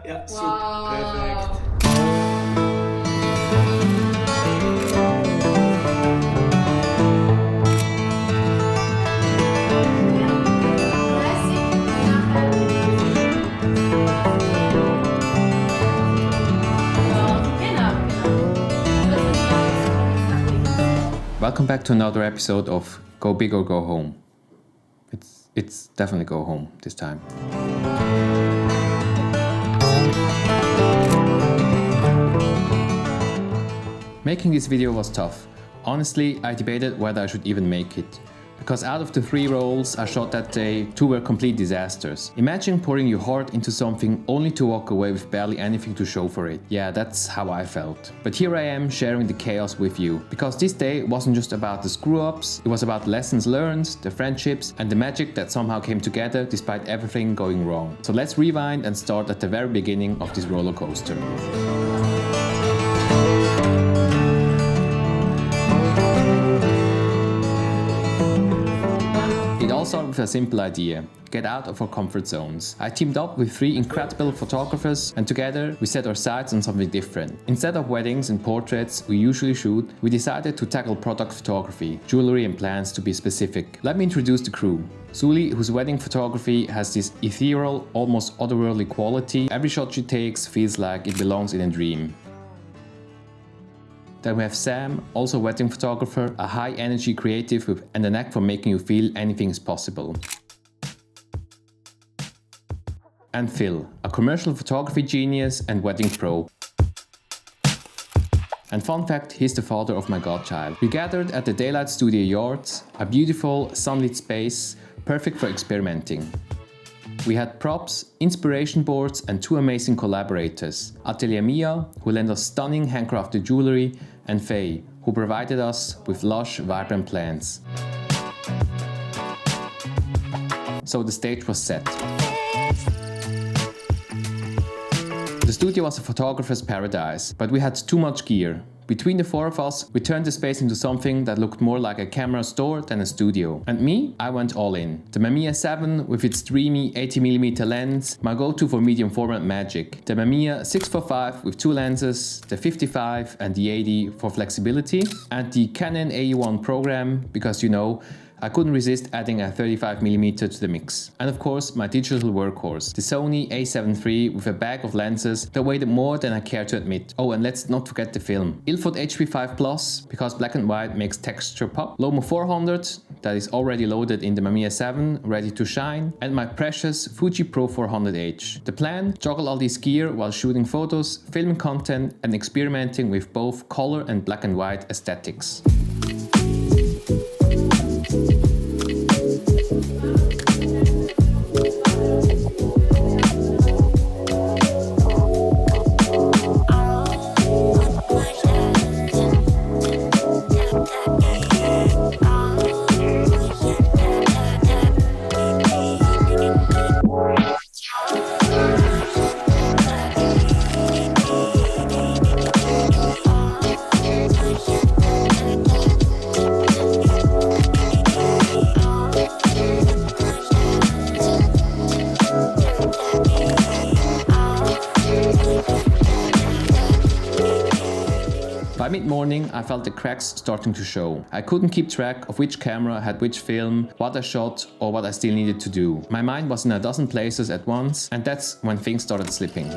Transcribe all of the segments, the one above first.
Ja, super. Wow. Perfekt. Welcome back to another episode of Go Big or Go Home. It's definitely go home this time. Making this video was tough. Honestly, I debated whether I should even make it. Because out of the 3 rolls I shot that day, 2 were complete disasters. Imagine pouring your heart into something only to walk away with barely anything to show for it. Yeah, that's how I felt. But here I am sharing the chaos with you. Because this day wasn't just about the screw-ups, it was about lessons learned, the friendships, and the magic that somehow came together despite everything going wrong. So let's rewind and start at the very beginning of this roller coaster. It all started with a simple idea: get out of our comfort zones. I teamed up with 3 incredible photographers and together we set our sights on something different. Instead of weddings and portraits we usually shoot, we decided to tackle product photography, jewelry and plants to be specific. Let me introduce the crew. Suli, whose wedding photography has this ethereal, almost otherworldly quality. Every shot she takes feels like it belongs in a dream. Then we have Sam, also a wedding photographer, a high-energy creative and a knack for making you feel anything is possible. And Phil, a commercial photography genius and wedding pro. And fun fact, he's the father of my godchild. We gathered at the Daylight Studio Yards, a beautiful sunlit space, perfect for experimenting. We had props, inspiration boards and 2 amazing collaborators, Atelier Mia, who lent us stunning handcrafted jewelry, and Faye, who provided us with lush, vibrant plants. So the stage was set. The studio was a photographer's paradise, but we had too much gear. Between the 4 of us, we turned the space into something that looked more like a camera store than a studio. And me, I went all in. The Mamiya 7 with its dreamy 80mm lens, my go-to for medium format magic. The Mamiya 645 with 2 lenses, the 55 and the 80 for flexibility, and the Canon AE1 program, because you know, I couldn't resist adding a 35mm to the mix. And of course my digital workhorse, the Sony a7 III with a bag of lenses that weighed more than I care to admit. Oh, and let's not forget the film. Ilford HP5 Plus, because black and white makes texture pop. Lomo 400, that is already loaded in the Mamiya 7, ready to shine. And my precious Fuji Pro 400H. The plan? Juggle all this gear while shooting photos, filming content and experimenting with both color and black and white aesthetics. By mid-morning, I felt the cracks starting to show. I couldn't keep track of which camera had which film, what I shot or what I still needed to do. My mind was in a dozen places at once, and that's when things started slipping.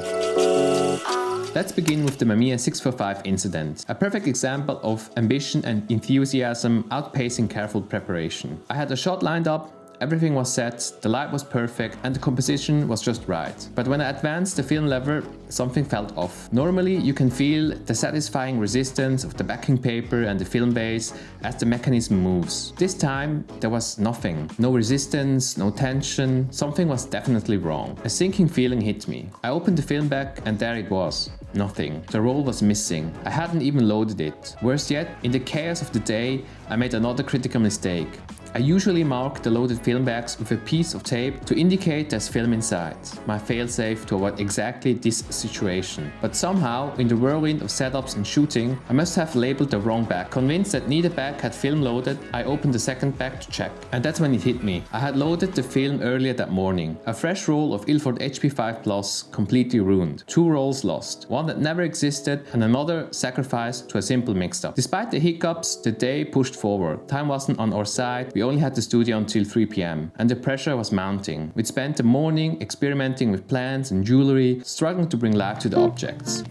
Let's begin with the Mamiya 645 incident, a perfect example of ambition and enthusiasm outpacing careful preparation. I had a shot lined up, everything was set, the light was perfect and the composition was just right. But when I advanced the film lever, something felt off. Normally you can feel the satisfying resistance of the backing paper and the film base as the mechanism moves. This time there was nothing. No resistance, no tension, something was definitely wrong. A sinking feeling hit me. I opened the film back and there it was. Nothing. The roll was missing. I hadn't even loaded it. Worse yet, in the chaos of the day, I made another critical mistake. I usually mark the loaded film bags with a piece of tape to indicate there's film inside, my failsafe to avoid exactly this situation. But somehow, in the whirlwind of setups and shooting, I must have labeled the wrong bag. Convinced that neither bag had film loaded, I opened the second bag to check. And that's when it hit me. I had loaded the film earlier that morning. A fresh roll of Ilford HP5 Plus completely ruined. 2 rolls lost. One that never existed and another sacrificed to a simple mix-up. Despite the hiccups, the day pushed forward. Time wasn't on our side. We only had the studio until 3 p.m. and the pressure was mounting. We'd spent the morning experimenting with plants and jewelry, struggling to bring life to the objects.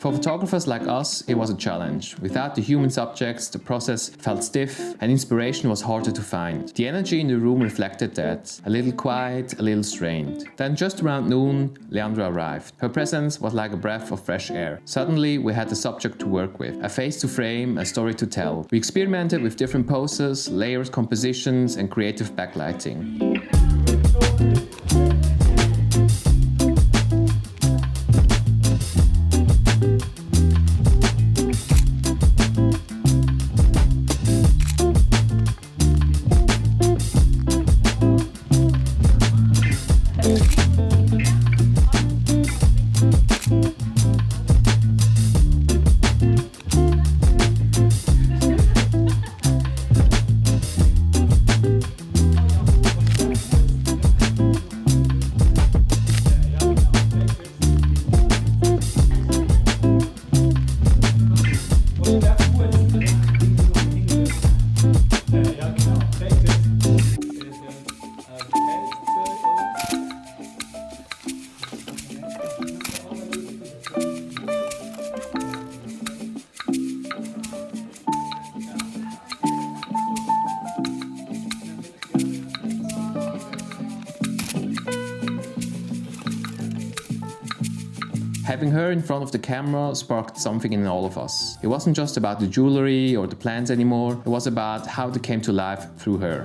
For photographers like us, it was a challenge. Without the human subjects, the process felt stiff and inspiration was harder to find. The energy in the room reflected that. A little quiet, a little strained. Then just around noon, Leandra arrived. Her presence was like a breath of fresh air. Suddenly, we had a subject to work with, a face to frame, a story to tell. We experimented with different poses, layers, compositions, and creative backlighting. Having her in front of the camera sparked something in all of us. It wasn't just about the jewelry or the plants anymore, it was about how they came to life through her.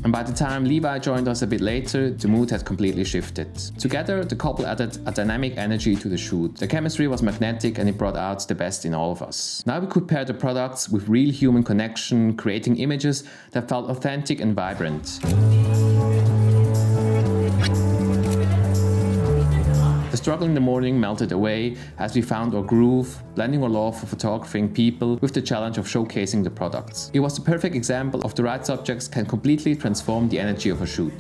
By the time Levi joined us a bit later, the mood had completely shifted. Together, the couple added a dynamic energy to the shoot. The chemistry was magnetic and it brought out the best in all of us. Now we could pair the products with real human connection, creating images that felt authentic and vibrant. The struggle in the morning melted away as we found our groove, blending our love for photographing people with the challenge of showcasing the products. It was the perfect example of the right subjects can completely transform the energy of a shoot.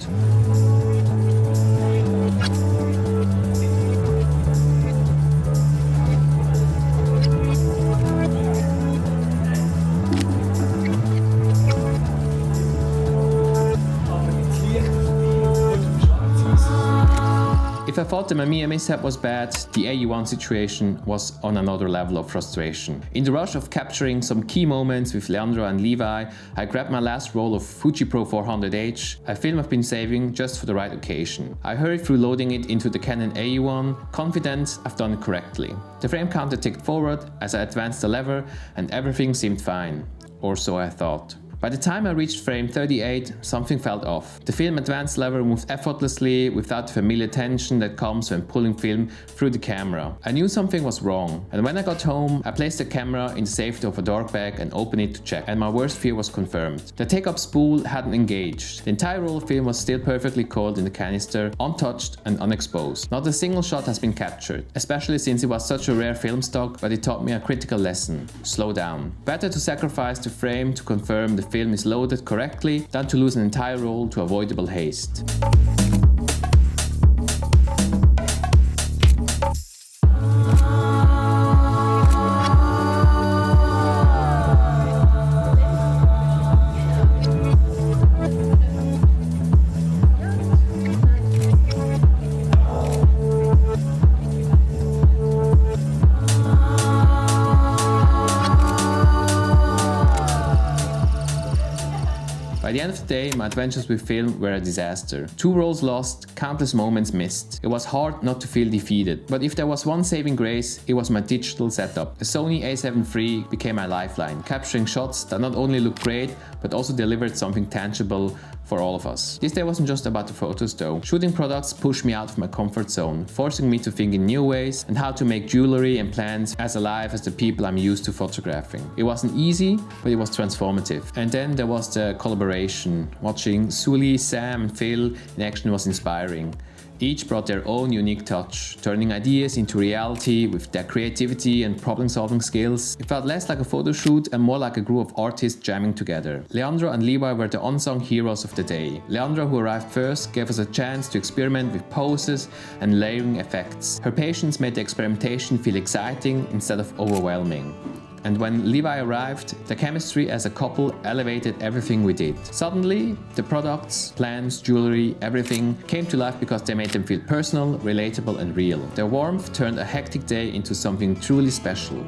If I thought the Mamiya mishap was bad, the AE1 situation was on another level of frustration. In the rush of capturing some key moments with Leandra and Levi, I grabbed my last roll of Fuji Pro 400H, a film I've been saving just for the right occasion. I hurried through loading it into the Canon AE1, confident I've done it correctly. The frame counter ticked forward as I advanced the lever and everything seemed fine. Or so I thought. By the time I reached frame 38, something felt off. The film advance lever moved effortlessly without the familiar tension that comes when pulling film through the camera. I knew something was wrong, and when I got home, I placed the camera in the safety of a dark bag and opened it to check, and my worst fear was confirmed. The take-up spool hadn't engaged. The entire roll of film was still perfectly coiled in the canister, untouched and unexposed. Not a single shot has been captured, especially since it was such a rare film stock, but it taught me a critical lesson. Slow down. Better to sacrifice the frame to confirm the film is loaded correctly than to lose an entire roll to avoidable haste. By the end of the day, my adventures with film were a disaster. 2 roles lost, countless moments missed. It was hard not to feel defeated, but if there was one saving grace, it was my digital setup. The Sony a7 III became my lifeline, capturing shots that not only looked great, but also delivered something tangible for all of us. This day wasn't just about the photos though. Shooting products pushed me out of my comfort zone, forcing me to think in new ways and how to make jewelry and plants as alive as the people I'm used to photographing. It wasn't easy, but it was transformative. And then there was the collaboration. Watching Sully, Sam and Phil in action was inspiring. Each brought their own unique touch, turning ideas into reality with their creativity and problem-solving skills. It felt less like a photo shoot and more like a group of artists jamming together. Leandro and Levi were the unsung heroes of the day. Leandro, who arrived first, gave us a chance to experiment with poses and layering effects. Her patience made the experimentation feel exciting instead of overwhelming. And when Levi arrived, the chemistry as a couple elevated everything we did. Suddenly, the products, plants, jewelry, everything came to life because they made them feel personal, relatable and real. Their warmth turned a hectic day into something truly special.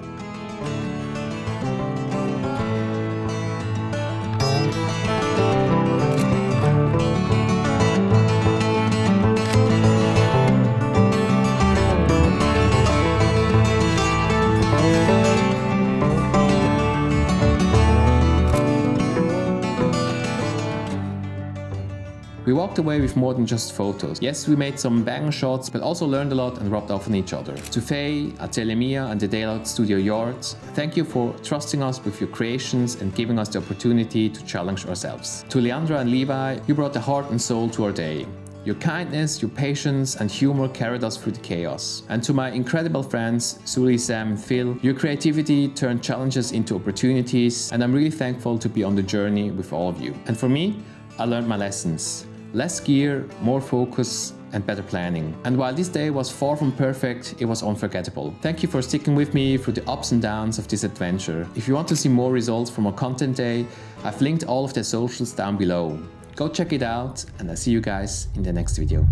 We walked away with more than just photos. Yes, we made some banger shots, but also learned a lot and rubbed off on each other. To Faye, Atelier Mia and the Daylight Studio Yard, thank you for trusting us with your creations and giving us the opportunity to challenge ourselves. To Leandra and Levi, you brought the heart and soul to our day. Your kindness, your patience and humor carried us through the chaos. And to my incredible friends, Sully, Sam and Phil, your creativity turned challenges into opportunities, and I'm really thankful to be on the journey with all of you. And for me, I learned my lessons. Less gear, more focus and better planning. And while this day was far from perfect, it was unforgettable. Thank you for sticking with me through the ups and downs of this adventure. If you want to see more results from our content day, I've linked all of their socials down below. Go check it out and I'll see you guys in the next video.